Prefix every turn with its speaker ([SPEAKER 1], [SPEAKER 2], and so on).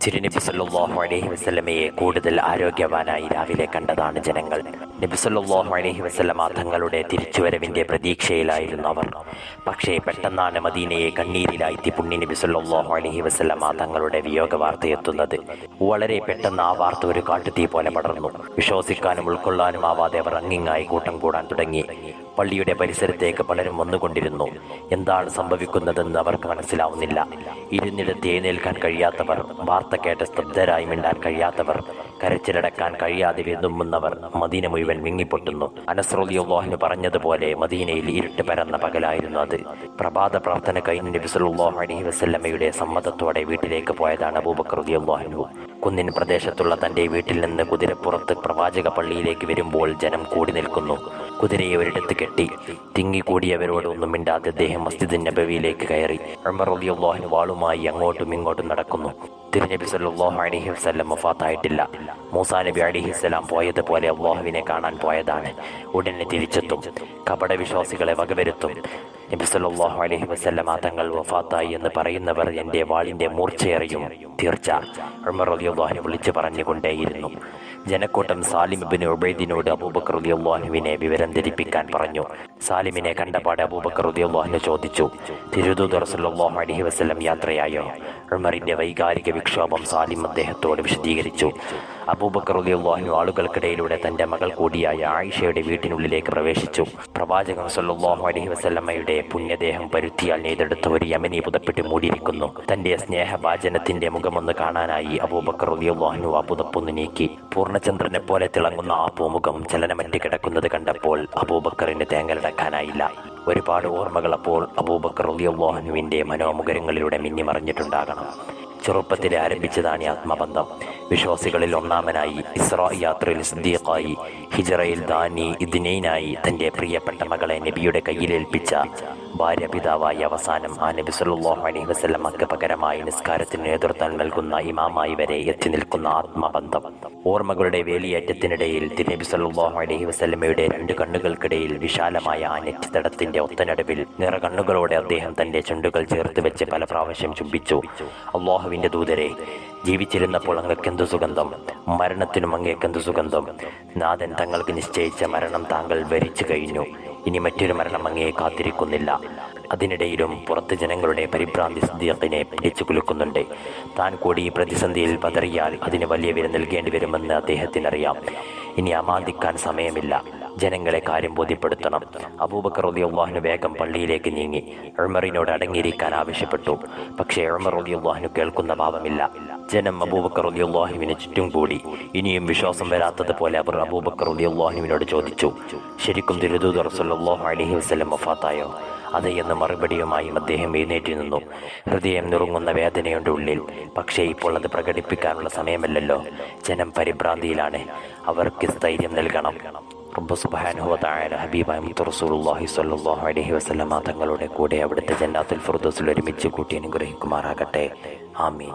[SPEAKER 1] തിരുനബി സല്ലല്ലാഹു അലൈഹി വസല്ലമയെ കൂടുതൽ ആരോഗ്യവാനായി രാവിലെ കണ്ടതാണ് ജനങ്ങൾ. നബി സല്ലല്ലാഹു അലൈഹി വസല്ലമ തങ്ങളുടെ തിരിച്ചുവരവിന്റെ പ്രതീക്ഷയിലായിരുന്നു അവർ. പക്ഷേ പെട്ടെന്നാണ് മദീനയെ കണ്ണീരിലാഴ്ത്തി പുണ്യ നബി സല്ലല്ലാഹു അലൈഹി വസല്ലമ തങ്ങളുടെ വിയോഗ വാർത്തയെത്തുന്നത്. വളരെ പെട്ടെന്ന് ആ വാർത്ത ഒരു കാട്ടുതീ പോലെ പടർന്നു. വിശ്വസിക്കാനും ഉൾക്കൊള്ളാനും ആവാതെ അവർ അങ്ങിങ്ങായി കൂട്ടം കൂടാൻ തുടങ്ങി. പള്ളിയുടെ പരിസരത്തേക്ക് പലരും വന്നുകൊണ്ടിരുന്നു. എന്താണ് സംഭവിക്കുന്നതെന്ന് അവർക്ക് മനസ്സിലാവുന്നില്ല. ഇരുന്നിടത്ത് എഴുന്നേൽക്കാൻ കഴിയാത്തവർ, വാർത്ത കേട്ട് സ്തബ്ധരായി മിണ്ടാൻ കഴിയാത്തവർ, കരച്ചിലടക്കാൻ കഴിയാതെ വെതുമ്പുന്നവർ, മദീന മുഴുവൻ വിങ്ങിപ്പൊട്ടുന്നു. അനസ് റളിയല്ലാഹു പറഞ്ഞതുപോലെ മദീനയിൽ ഇരുട്ട് പരന്ന പകലായിരുന്നു അത്. പ്രഭാത പ്രാർത്ഥന കഴിഞ്ഞ് നബി സല്ലല്ലാഹു അലൈഹി വസല്ലമയുടെ സമ്മതത്തോടെ വീട്ടിലേക്ക് പോയതാണ് അബൂബക്കർ റളിയല്ലാഹു. കുന്നിൻ പ്രദേശത്തുള്ള തന്റെ വീട്ടിൽ നിന്ന് കുതിരപ്പുറത്ത് പ്രവാചക പള്ളിയിലേക്ക് വരുമ്പോൾ ജനം കൂടി നിൽക്കുന്നു. കുതിരയെ ഒരിടത്ത് കെട്ടി തിങ്ങിക്കൂടിയവരോട് ഒന്നും മിണ്ടാതെ അദ്ദേഹം മസ്ജിദ് നബവിയിലേക്ക് കയറി. ഉമർ റളിയല്ലാഹു വാളുമായി അങ്ങോട്ടും ഇങ്ങോട്ടും നടക്കുന്നു. തിരുനബി സല്ലല്ലാഹു അലൈഹി വസല്ലം വഫാത്തായിട്ടില്ല. മൂസാ നബി അലൈഹിസ്സലാം പോയതുപോലെ അല്ലാഹുവിനെ കാണാൻ പോയതാണ്. ഉടനെ തിരിച്ചെത്തും. കപടവിശ്വാസികളെ വകവരുത്തും. നബി സല്ലല്ലാഹു അലൈഹി വസല്ലം തങ്ങൾ വഫാത്തായി എന്ന് പറയുന്നവർ എൻ്റെ വാളിൻ്റെ മൂർച്ചയേറിയും തീർച്ച, ഉമർ റളിയല്ലാഹു വിളിച്ചു പറഞ്ഞുകൊണ്ടേയിരുന്നു. ജനക്കൂട്ടം സാലിം ഇബ്നു ഉബൈദിനോട് അബൂബക്കർ റളിയല്ലാഹുവിനെ വിവരം ധരിപ്പിക്കാൻ പറഞ്ഞു. സാലിമിനെ കണ്ടപാട് അബൂബക്കർ റളിയല്ലാഹു ചോദിച്ചു, തിരുദൂതർ സല്ലല്ലാഹു അലൈഹി വസല്ലം യാത്രയായോ? ഉമറിന്റെ വൈകാരിക വിക്ഷോഭം സാലിം അദ്ദേഹത്തോട് വിശദീകരിച്ചു. അബൂബക്കർ റളിയല്ലാഹു ആളുകൾക്കിടയിലൂടെ തന്റെ മകൾ കൂടിയായ ആയിഷയുടെ വീട്ടിനുള്ളിലേക്ക് പ്രവേശിച്ചു. പ്രവാചകൻ സല്ലല്ലാഹു അലൈഹി വസല്ലമയുടെ പുണ്യദേഹം പരുത്തിയാൽ നെയ്തെടുത്ത ഒരു യമനി പുതപ്പിട്ട് മൂടിയിരിക്കുന്നു. തന്റെ സ്നേഹഭാജനത്തിന്റെ മുഖമൊന്ന് കാണാനായി അബൂബക്കർ റളിയല്ലാഹു ആ പുതപ്പൊന്ന് നീക്കി. പൂർണ്ണചന്ദ്രനെ പോലെ തിളങ്ങുന്ന ആ പൂമുഖം ചലനമറ്റ് കിടക്കുന്നത് കണ്ടപ്പോൾ അബൂബക്കറിന് തേങ്ങലടക്കാനായില്ല. ഒരുപാട് ഓർമ്മകൾ അപ്പോൾ അബൂബക്കർ റളിയല്ലാഹുവിന്റെ മനോമുഖരങ്ങളിലൂടെ മിന്നിമറിഞ്ഞിട്ടുണ്ടാകണം. ചെറുപ്പത്തിൽ ആരംഭിച്ചതാണ് ഈ ആത്മബന്ധം. വിശ്വാസികളിൽ ഒന്നാമനായി, ഇസ്രാ യാത്രയിൽ സിദ്ദീഖായി, ഹിജറയിൽ ദാനി ഇദ്നൈനായി തന്റെ പ്രിയപ്പെട്ട മകളെ നബിയുടെ കയ്യിലേൽപ്പിച്ച ഭാര്യ-പിതാവായി അവസാനം ആ നബി സല്ലല്ലാഹു അലൈഹി വസല്ലമക്ക് പകരമായി നിസ്കാരത്തിന് നേതൃത്വം നൽകുന്ന ഇമാമായി വരെ എത്തി നിൽക്കുന്ന ആത്മബന്ധം. ഓർമ്മകളുടെ വേലിയേറ്റത്തിനിടയിൽ തിരുനബി സല്ലല്ലാഹു അലൈഹി വസല്ലമയുടെ രണ്ട് കണ്ണുകൾക്കിടയിൽ വിശാലമായ ആ നെറ്റിത്തടത്തിന്റെ ഒത്തനടുവിൽ നിറകണ്ണുകളോടെ അദ്ദേഹം തന്റെ ചുണ്ടുകൾ ചേർത്ത് വെച്ച് പല പ്രാവശ്യം ചുംബിച്ചു. അല്ലാഹുവിന്റെ ദൂതരെ, ജീവിച്ചിരുന്നപ്പോൾ അങ്ങക്കെന്തു സുഗന്ധം, മരണത്തിനും അങ്ങേക്കെന്തു സുഗന്ധം. നാഥൻ തങ്ങൾക്ക് നിശ്ചയിച്ച മരണം താങ്കൾ വരിച്ചു കഴിഞ്ഞു. ഇനി മറ്റൊരു മരണം അങ്ങയെ കാത്തിരിക്കുന്നില്ല. അതിനിടയിലും പുറത്ത് ജനങ്ങളുടെ പരിഭ്രാന്തി സിദ്ദീഖിനെ പിടിച്ചു കുലുക്കുന്നുണ്ട്. താൻ കൂടി ഈ പ്രതിസന്ധിയിൽ പതറിയാൽ അതിന് വലിയ വില നൽകേണ്ടി വരുമെന്ന് അദ്ദേഹത്തിനറിയാം. ഇനി അമാന്തിക്കാൻ സമയമില്ല. ജനങ്ങളെ കാര്യം ബോധ്യപ്പെടുത്തണം. അബൂബക്കർ റളിയല്ലാഹു വേഗം പള്ളിയിലേക്ക് നീങ്ങി. ഉമറിനോട് അടങ്ങിയിരിക്കാൻ ആവശ്യപ്പെട്ടു. പക്ഷേ ഉമർ റളിയല്ലാഹു കേൾക്കുന്ന ഭാവമില്ല. ജനം അബൂബക്കർ റളിയല്ലാഹുവിന് ചുറ്റും കൂടി. ഇനിയും വിശ്വാസം വരാത്തതുപോലെ അവർ അബൂബക്കർ റളിയല്ലാഹുവിനോട് ചോദിച്ചു, ശരിക്കും തിരുദൂതർ സല്ലല്ലാഹു അലൈഹി വസല്ലം വഫാത്തായോ? അതെ എന്ന മറുപടിയുമായും അദ്ദേഹം എഴുന്നേറ്റ് നിന്നു. ഹൃദയം നുറുങ്ങുന്ന വേദനയുടെ ഉള്ളിൽ. പക്ഷേ ഇപ്പോൾ അത് പ്രകടിപ്പിക്കാനുള്ള സമയമല്ലല്ലോ. ജനം പരിഭ്രാന്തിയിലാണ്. അവർക്ക് സ്ഥൈര്യം നൽകണം. റബ്ബ് സുബ്ഹാനഹു വ തആല ഹബീബായ മുത്ത് റസൂലുള്ളാഹി സ്വല്ലല്ലാഹു അലൈഹി വസല്ലമ തങ്ങളുടെ കൂടെ അവിടുത്തെ ജന്നാത്തുൽ ഫിർദൗസിൽ ഒരുമിച്ച് കൂട്ടി അനുഗ്രഹിക്കുമാറാകട്ടെ. ആമീൻ.